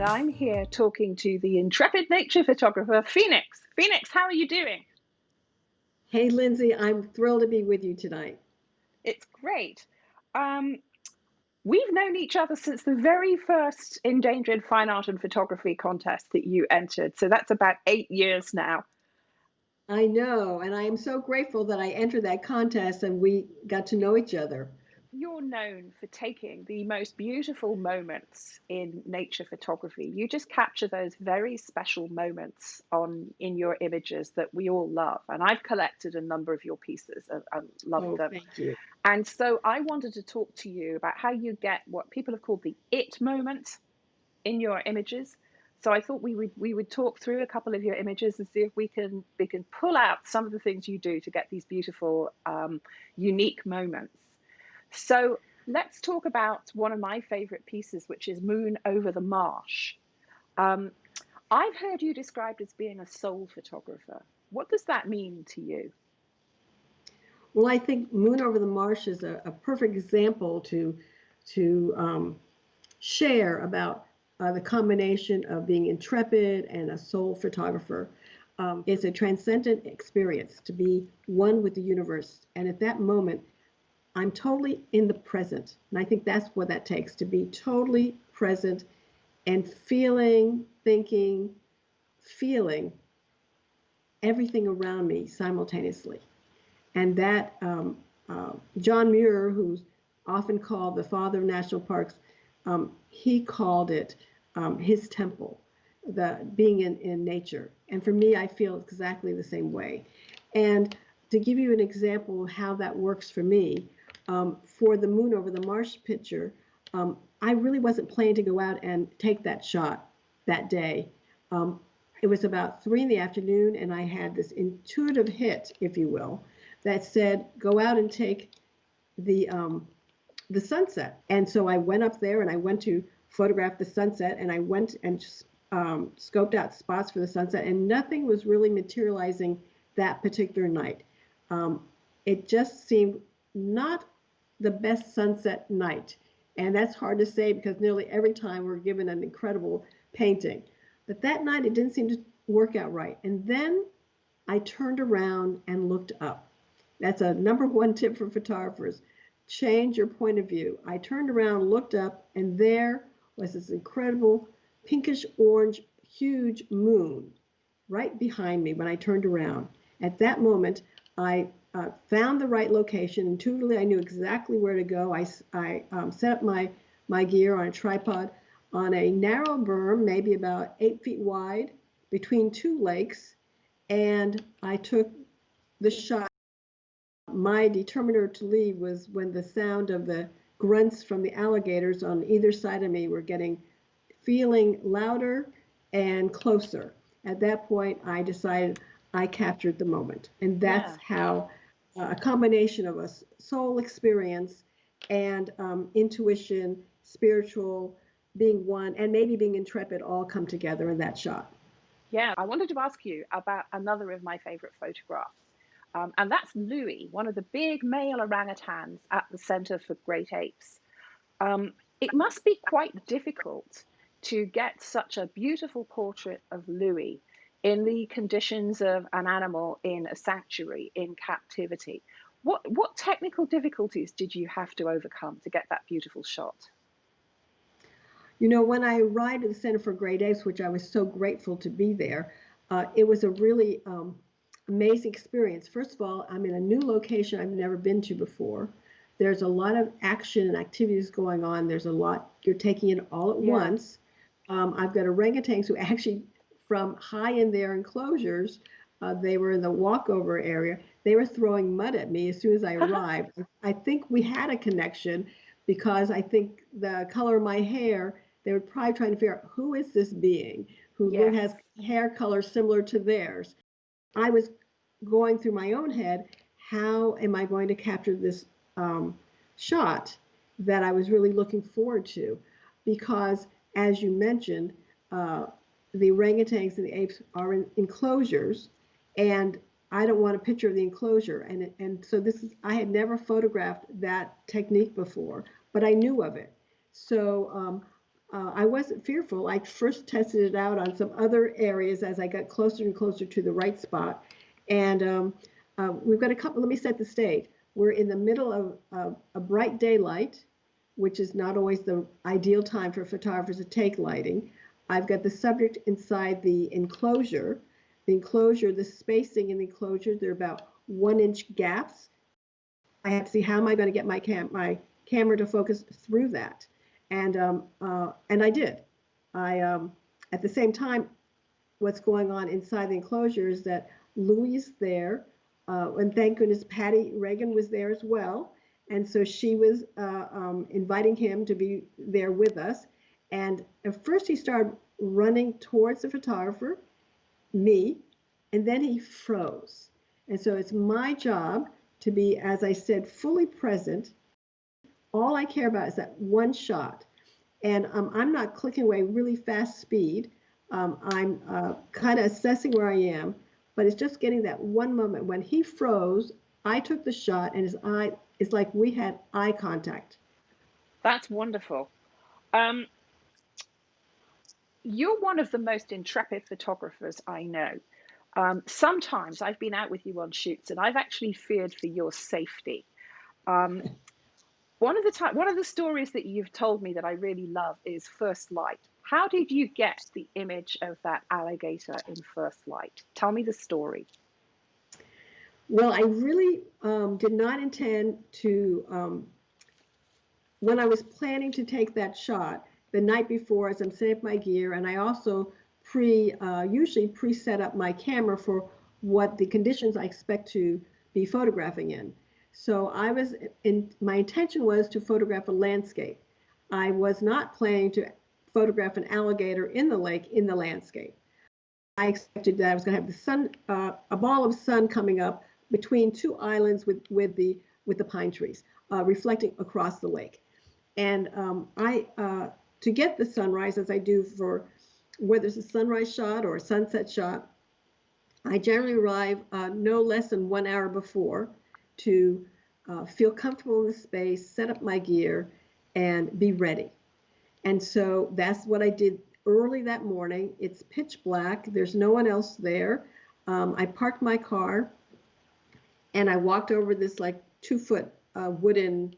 and I'm here talking to the intrepid nature photographer, Phoenix. Phoenix, how are you doing? Hey, Lindsay, I'm thrilled to be with you tonight. It's great. Um, we've known each other since the very first Endangered Fine Art and Photography contest that you entered. So that's about 8 years now. I know, and I am so grateful that I entered that contest and we got to know each other. You're known for taking the most beautiful moments in nature photography. You just capture those very special moments on in your images that we all love. And I've collected a number of your pieces. I love Oh, them. thank you. And so I wanted to talk to you about how you get what people have called the it moment in your images. So I thought we would talk through a couple of your images and see if we can pull out some of the things you do to get these beautiful, unique moments. So let's talk about one of my favorite pieces, which is Moon over the Marsh. Um, I've heard you described as being a soul photographer. What does that mean to you? Well, I think Moon Over the Marsh is a perfect example to share about the combination of being intrepid and a soul photographer. It's a transcendent experience to be one with the universe. And at that moment, I'm totally in the present. And I think that's what that takes, to be totally present and feeling, thinking, feeling everything around me simultaneously. And that John Muir, who's often called the father of national parks, he called it his temple, the being in nature. And for me, I feel exactly the same way. And to give you an example of how that works for me, for the Moon Over the Marsh picture, I really wasn't planning to go out and take that shot that day. It was about 3 in the afternoon, and I had this intuitive hit, if you will, that said, go out and take the sunset. And so I went up there and I went to photograph the sunset, and I went and scoped out spots for the sunset, and nothing was really materializing that particular night. It just seemed not the best sunset night. And that's hard to say because nearly every time we're given an incredible painting. But that night it didn't seem to work out right. And then I turned around and looked up. That's a number one tip for photographers. Change your point of view. I turned around, looked up, and there was this incredible pinkish orange, huge moon right behind me when I turned around. At that moment, I found the right location. Intuitively, I knew exactly where to go. I set up my gear on a tripod on a narrow berm, maybe about 8 feet wide, between two lakes, and I took the shot. My determiner to leave was when the sound of the grunts from the alligators on either side of me were feeling louder and closer. At that point, I decided I captured the moment. And that's Yeah. how a combination of a soul experience and intuition, spiritual, being one, and maybe being intrepid all come together in that shot. Yeah, I wanted to ask you about another of my favorite photographs. And that's Louis, one of the big male orangutans at the Center for Great Apes. It must be quite difficult to get such a beautiful portrait of Louis in the conditions of an animal in a sanctuary in captivity. What technical difficulties did you have to overcome to get that beautiful shot? You know, when I arrived at the Center for Great Apes, which I was so grateful to be there, it was a really amazing experience. First of all, I'm in a new location I've never been to before. There's a lot of action and activities going on. There's a lot you're taking in all at Yeah. once. I've got orangutans who actually, from high in their enclosures, they were in the walkover area. They were throwing mud at me as soon as I arrived. I think we had a connection because I think the color of my hair, they were probably trying to figure out who is this being who Yes. has hair color similar to theirs. I was going through my own head, how am I going to capture this shot that I was really looking forward to? Because, as you mentioned, the orangutans and the apes are in enclosures, and I don't want a picture of the enclosure. And so I had never photographed that technique before, but I knew of it. So I wasn't fearful. I first tested it out on some other areas as I got closer and closer to the right spot. And we've got a couple, let me set the stage. We're in the middle of a bright daylight, which is not always the ideal time for photographers to take lighting. I've got the subject inside the enclosure. The enclosure, the spacing in the enclosure, they're about 1-inch gaps. I have to see how am I going to get my camera to focus through that. And I did. At the same time, what's going on inside the enclosure is that Louis is there, and thank goodness Patty Reagan was there as well. And so she was inviting him to be there with us. And at first he started running towards the photographer, me, and then he froze. And so it's my job to be, as I said, fully present. All I care about is that one shot. And I'm not clicking away really fast speed. I'm kind of assessing where I am, but it's just getting that one moment. When he froze, I took the shot, and his eye, it's like we had eye contact. That's wonderful. You're one of the most intrepid photographers I know. Sometimes I've been out with you on shoots and I've actually feared for your safety. Um, one of the stories that you've told me that I really love is First Light. How did you get the image of that alligator in First Light? Tell me the story. Well, I really did not intend to, when I was planning to take that shot, the night before as I'm setting up my gear, and I also usually pre-set up my camera for what the conditions I expect to be photographing in. So my intention was to photograph a landscape. I was not planning to photograph an alligator in the lake in the landscape. I expected that I was going to have the sun, a ball of sun coming up between two islands with the pine trees, reflecting across the lake. And to get the sunrise, as I do for whether it's a sunrise shot or a sunset shot, I generally arrive no less than 1 hour before to feel comfortable in the space, set up my gear, and be ready. And so that's what I did early that morning. It's pitch black. There's no one else there. I parked my car, and I walked over this like 2-foot wooden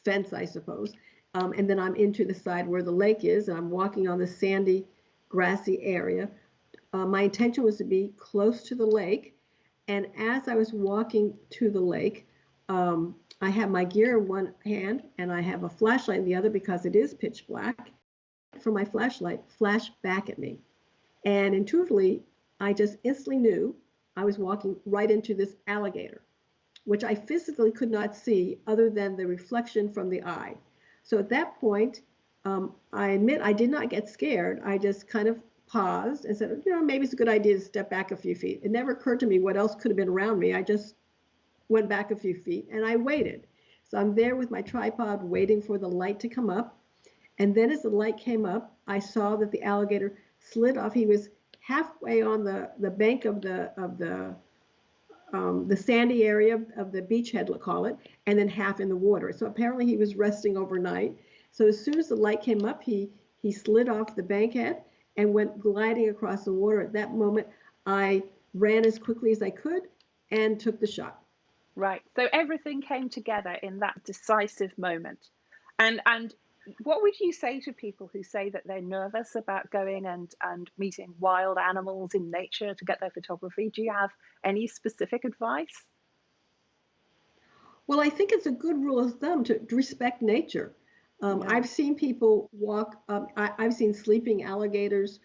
fence, I suppose. And then I'm into the side where the lake is, and I'm walking on the sandy, grassy area. My intention was to be close to the lake. And as I was walking to the lake, I have my gear in one hand and I have a flashlight in the other because it is pitch black. From my flashlight flashed back at me. And intuitively, I just instantly knew I was walking right into this alligator, which I physically could not see other than the reflection from the eye. So at that point, I admit I did not get scared. I just kind of paused and said, maybe it's a good idea to step back a few feet. It never occurred to me what else could have been around me. I just went back a few feet and I waited. So I'm there with my tripod waiting for the light to come up. And then as the light came up, I saw that the alligator slid off. He was halfway on the bank of the sandy area of the beachhead, let's call it, and then half in the water. So apparently he was resting overnight. So as soon as the light came up, he slid off the bankhead and went gliding across the water. At that moment, I ran as quickly as I could and took the shot. Right. So everything came together in that decisive moment. And what would you say to people who say that they're nervous about going and meeting wild animals in nature to get their photography? Do you have any specific advice? Well, I think it's a good rule of thumb to respect nature. Yeah. I've seen people walk, I've seen sleeping alligators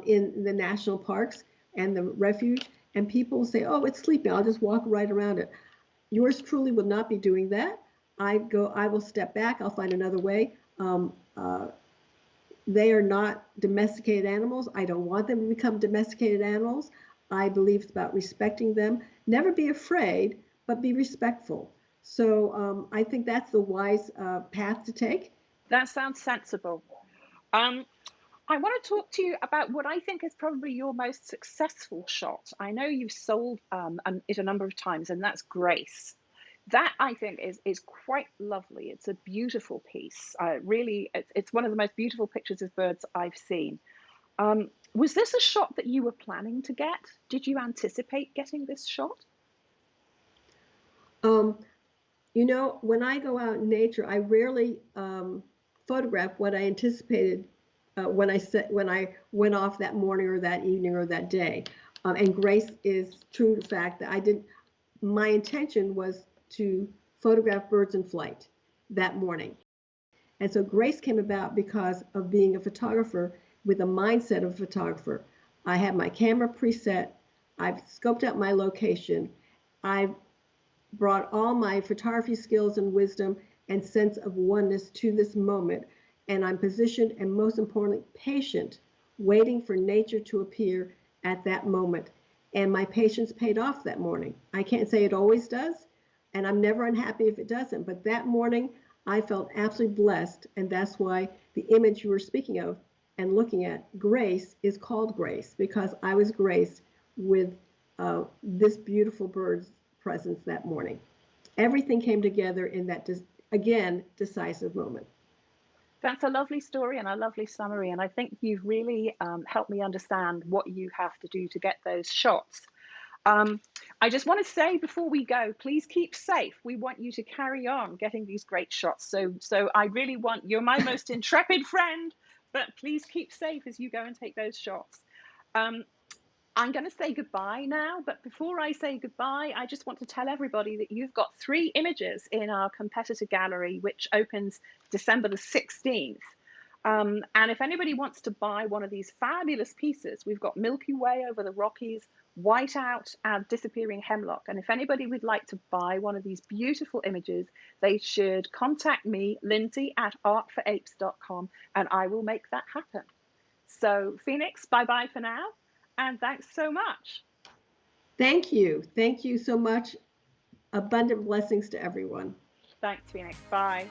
in the national parks and the refuge, and people say, oh, it's sleeping, I'll just walk right around it. Yours truly will not be doing that. I will step back, I'll find another way. They are not domesticated animals. I don't want them to become domesticated animals. I believe it's about respecting them. Never be afraid, but be respectful. So I think that's the wise path to take. That sounds sensible. I want to talk to you about what I think is probably your most successful shot. I know you've sold it a number of times, and that's Grace. That I think is quite lovely. It's a beautiful piece. Really, it's one of the most beautiful pictures of birds I've seen. Was this a shot that you were planning to get? Did you anticipate getting this shot? Um, you know, when I go out in nature, I rarely photograph what I anticipated when I went off that morning or that evening or that day. And Grace is true to the fact that I didn't. My intention was to photograph birds in flight that morning. And so Grace came about because of being a photographer with a mindset of a photographer. I had my camera preset. I've scoped out my location. I've brought all my photography skills and wisdom and sense of oneness to this moment. And I'm positioned and most importantly, patient, waiting for nature to appear at that moment. And my patience paid off that morning. I can't say it always does, and I'm never unhappy if it doesn't. But that morning, I felt absolutely blessed. And that's why the image you were speaking of and looking at, Grace, is called Grace, because I was graced with this beautiful bird's presence that morning. Everything came together in that, again, decisive moment. That's a lovely story and a lovely summary. And I think you've really helped me understand what you have to do to get those shots. I just want to say before we go, please keep safe. We want you to carry on getting these great shots. So I really want, you're my most intrepid friend, but please keep safe as you go and take those shots. I'm going to say goodbye now, but before I say goodbye, I just want to tell everybody that you've got 3 images in our competitor gallery, which opens December the 16th. And if anybody wants to buy one of these fabulous pieces, we've got Milky Way over the Rockies, Whiteout, and Disappearing Hemlock. And if anybody would like to buy one of these beautiful images, they should contact me, Lindsey at artforapes.com, and I will make that happen. So Phoenix, bye-bye for now. And thanks so much. Thank you. Thank you so much. Abundant blessings to everyone. Thanks, Phoenix. Bye.